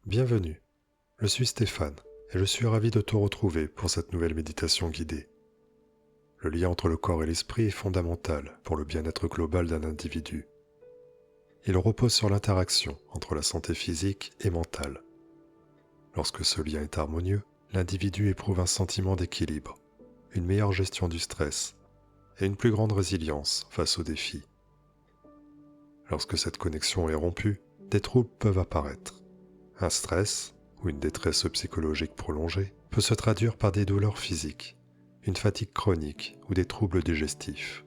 Bienvenue, je suis Stéphane et je suis ravi de te retrouver pour cette nouvelle méditation guidée. Le lien entre le corps et l'esprit est fondamental pour le bien-être global d'un individu. Il repose sur l'interaction entre la santé physique et mentale. Lorsque ce lien est harmonieux, l'individu éprouve un sentiment d'équilibre, une meilleure gestion du stress et une plus grande résilience face aux défis. Lorsque cette connexion est rompue, des troubles peuvent apparaître. Un stress ou une détresse psychologique prolongée peut se traduire par des douleurs physiques, une fatigue chronique ou des troubles digestifs.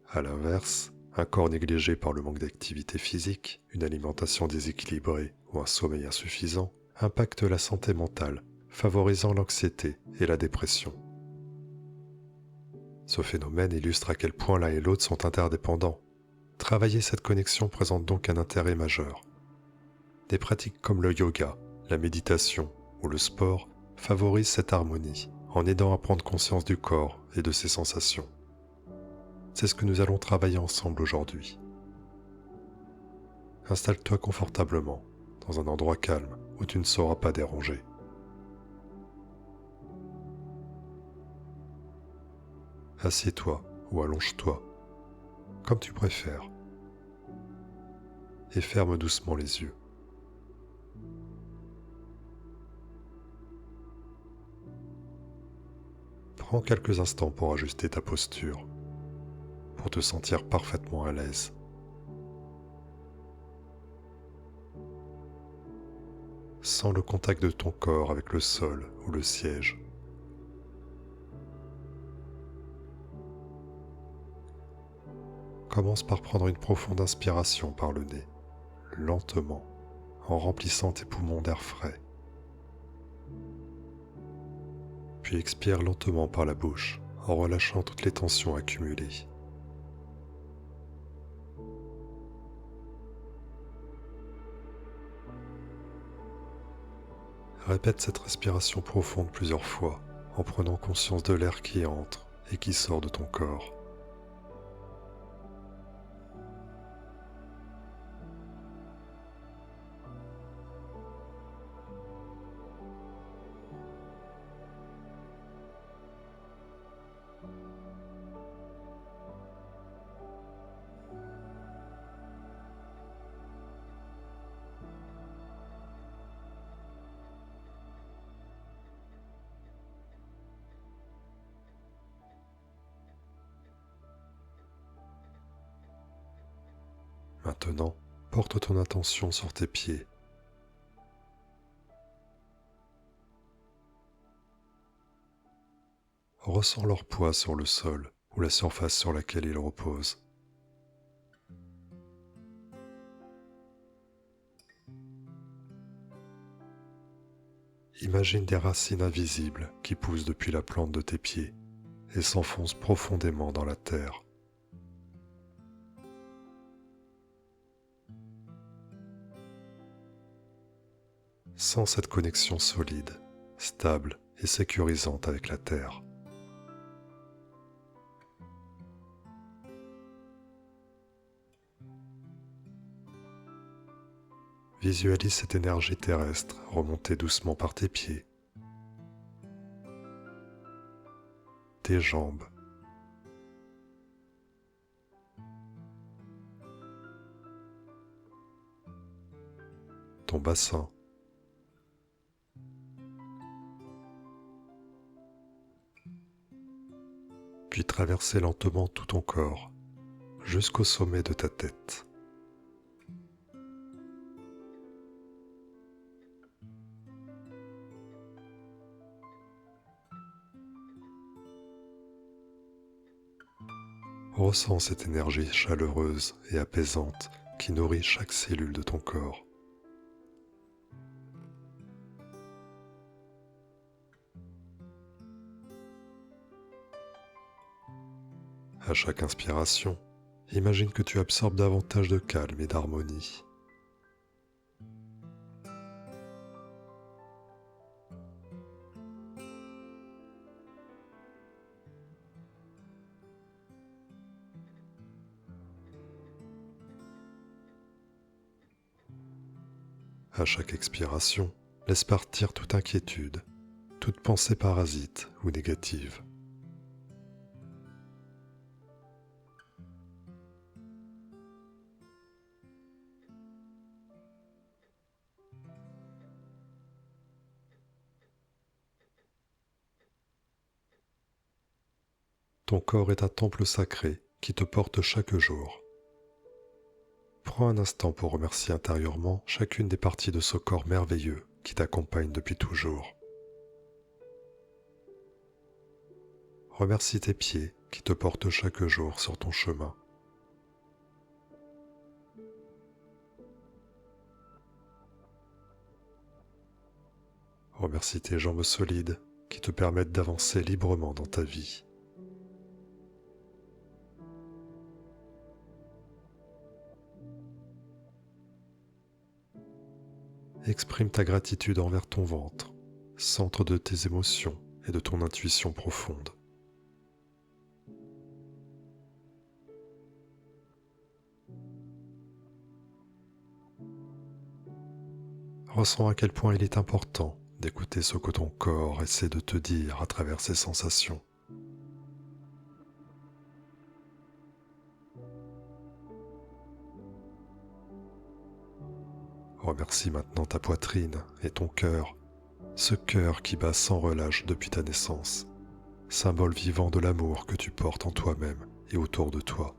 À l'inverse, un corps négligé par le manque d'activité physique, une alimentation déséquilibrée ou un sommeil insuffisant impacte la santé mentale, favorisant l'anxiété et la dépression. Ce phénomène illustre à quel point l'un et l'autre sont interdépendants. Travailler cette connexion présente donc un intérêt majeur. Des pratiques comme le yoga, la méditation ou le sport favorisent cette harmonie en aidant à prendre conscience du corps et de ses sensations. C'est ce que nous allons travailler ensemble aujourd'hui. Installe-toi confortablement dans un endroit calme où tu ne seras pas dérangé. Assieds-toi ou allonge-toi, comme tu préfères, et ferme doucement les yeux. Prends quelques instants pour ajuster ta posture, pour te sentir parfaitement à l'aise. Sens le contact de ton corps avec le sol ou le siège. Commence par prendre une profonde inspiration par le nez, lentement, en remplissant tes poumons d'air frais. Puis expire lentement par la bouche, en relâchant toutes les tensions accumulées. Répète cette respiration profonde plusieurs fois, en prenant conscience de l'air qui entre et qui sort de ton corps. Maintenant, porte ton attention sur tes pieds. Ressens leur poids sur le sol ou la surface sur laquelle ils reposent. Imagine des racines invisibles qui poussent depuis la plante de tes pieds et s'enfoncent profondément dans la terre. Sens cette connexion solide, stable et sécurisante avec la terre. Visualise cette énergie terrestre remonter doucement par tes pieds, tes jambes, ton bassin, puis traverser lentement tout ton corps jusqu'au sommet de ta tête. Ressens cette énergie chaleureuse et apaisante qui nourrit chaque cellule de ton corps. À chaque inspiration, imagine que tu absorbes davantage de calme et d'harmonie. À chaque expiration, laisse partir toute inquiétude, toute pensée parasite ou négative. Ton corps est un temple sacré qui te porte chaque jour. Prends un instant pour remercier intérieurement chacune des parties de ce corps merveilleux qui t'accompagne depuis toujours. Remercie tes pieds qui te portent chaque jour sur ton chemin. Remercie tes jambes solides qui te permettent d'avancer librement dans ta vie. Exprime ta gratitude envers ton ventre, centre de tes émotions et de ton intuition profonde. Ressens à quel point il est important d'écouter ce que ton corps essaie de te dire à travers ses sensations. Remercie maintenant ta poitrine et ton cœur, ce cœur qui bat sans relâche depuis ta naissance, symbole vivant de l'amour que tu portes en toi-même et autour de toi.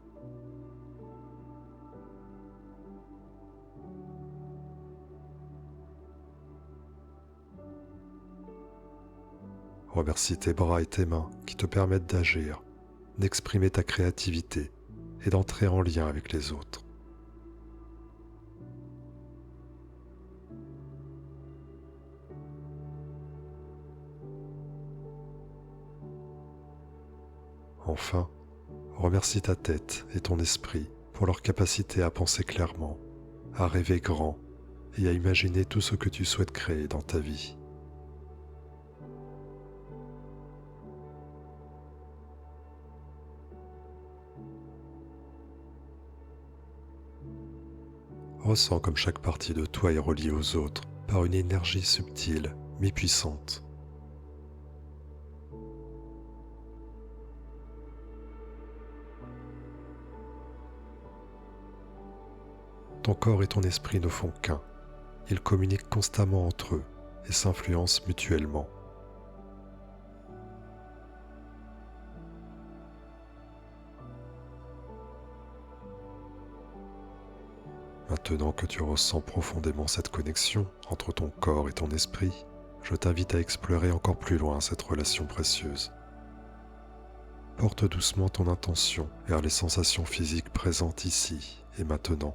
Remercie tes bras et tes mains qui te permettent d'agir, d'exprimer ta créativité et d'entrer en lien avec les autres. Enfin, remercie ta tête et ton esprit pour leur capacité à penser clairement, à rêver grand et à imaginer tout ce que tu souhaites créer dans ta vie. Ressens comme chaque partie de toi est reliée aux autres par une énergie subtile mais puissante. Ton corps et ton esprit ne font qu'un. Ils communiquent constamment entre eux et s'influencent mutuellement. Maintenant que tu ressens profondément cette connexion entre ton corps et ton esprit, je t'invite à explorer encore plus loin cette relation précieuse. Porte doucement ton intention vers les sensations physiques présentes ici et maintenant.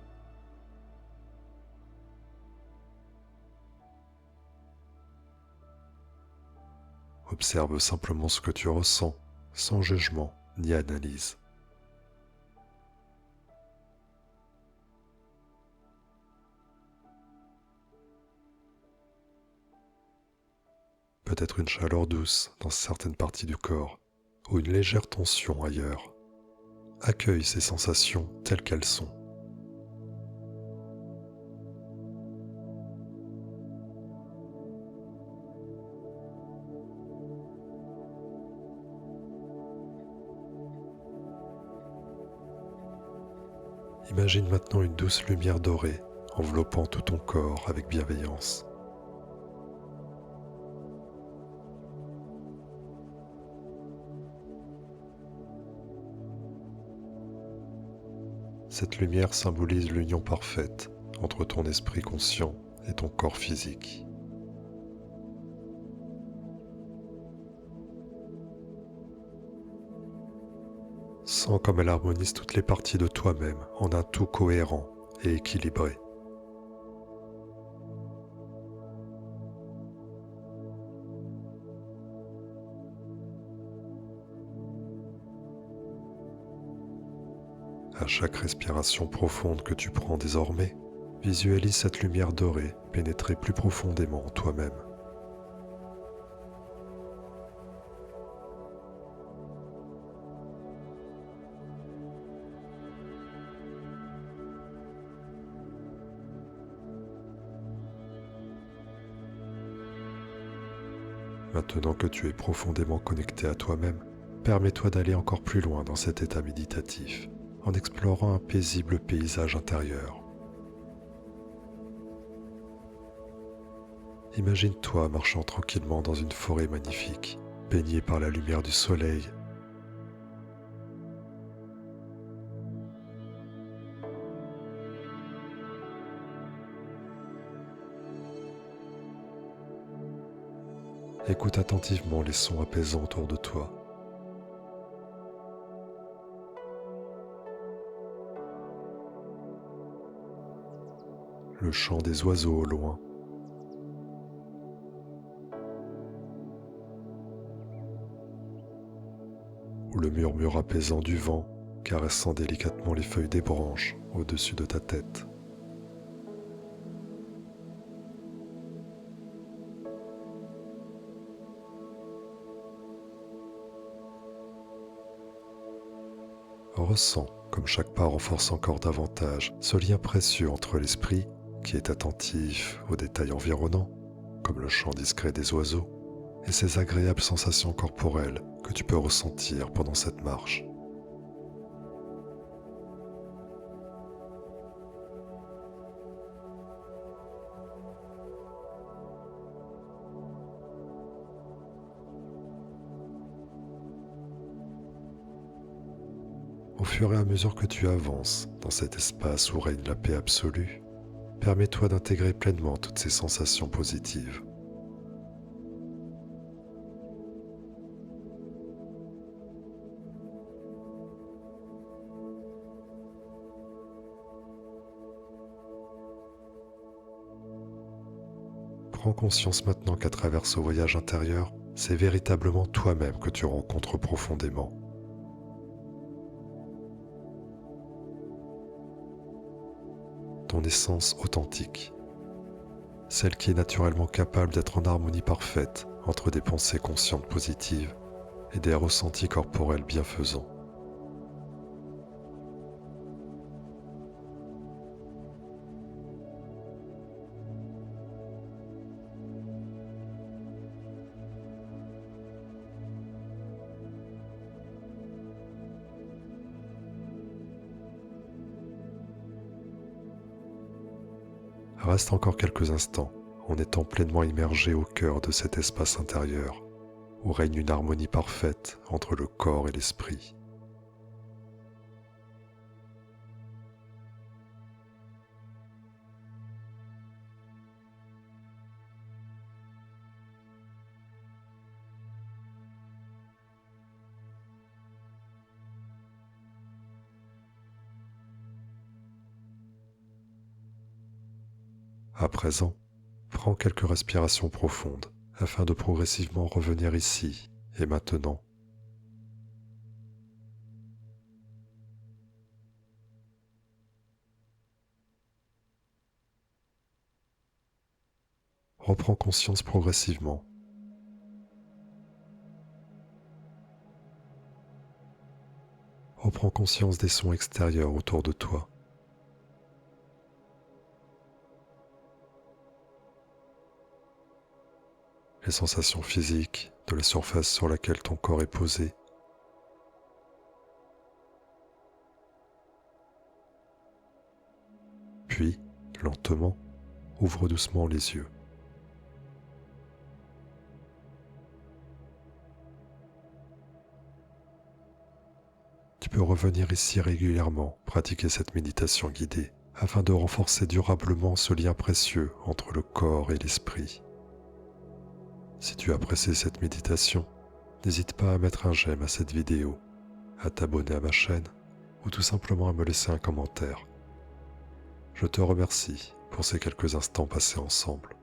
Observe simplement ce que tu ressens, sans jugement ni analyse. Peut-être une chaleur douce dans certaines parties du corps, ou une légère tension ailleurs. Accueille ces sensations telles qu'elles sont. Imagine maintenant une douce lumière dorée enveloppant tout ton corps avec bienveillance. Cette lumière symbolise l'union parfaite entre ton esprit conscient et ton corps physique. Sens comme elle harmonise toutes les parties de toi-même en un tout cohérent et équilibré. À chaque respiration profonde que tu prends désormais, visualise cette lumière dorée pénétrer plus profondément en toi-même. Maintenant que tu es profondément connecté à toi-même, permets-toi d'aller encore plus loin dans cet état méditatif, en explorant un paisible paysage intérieur. Imagine-toi marchant tranquillement dans une forêt magnifique, baignée par la lumière du soleil. Écoute attentivement les sons apaisants autour de toi. Le chant des oiseaux au loin, ou le murmure apaisant du vent caressant délicatement les feuilles des branches au-dessus de ta tête. Ressens comme chaque pas renforce encore davantage ce lien précieux entre l'esprit, qui est attentif aux détails environnants, comme le chant discret des oiseaux, et ces agréables sensations corporelles que tu peux ressentir pendant cette marche. Au fur et à mesure que tu avances dans cet espace où règne la paix absolue, permets-toi d'intégrer pleinement toutes ces sensations positives. Prends conscience maintenant qu'à travers ce voyage intérieur, c'est véritablement toi-même que tu rencontres profondément. Ton essence authentique, celle qui est naturellement capable d'être en harmonie parfaite entre des pensées conscientes positives et des ressentis corporels bienfaisants. Reste encore quelques instants en étant pleinement immergé au cœur de cet espace intérieur où règne une harmonie parfaite entre le corps et l'esprit. À présent, prends quelques respirations profondes afin de progressivement revenir ici et maintenant. Reprends conscience progressivement. Reprends conscience des sons extérieurs autour de toi. Les sensations physiques de la surface sur laquelle ton corps est posé. Puis, lentement, ouvre doucement les yeux. Tu peux revenir ici régulièrement, pratiquer cette méditation guidée, afin de renforcer durablement ce lien précieux entre le corps et l'esprit. Si tu as apprécié cette méditation, n'hésite pas à mettre un j'aime à cette vidéo, à t'abonner à ma chaîne ou tout simplement à me laisser un commentaire. Je te remercie pour ces quelques instants passés ensemble.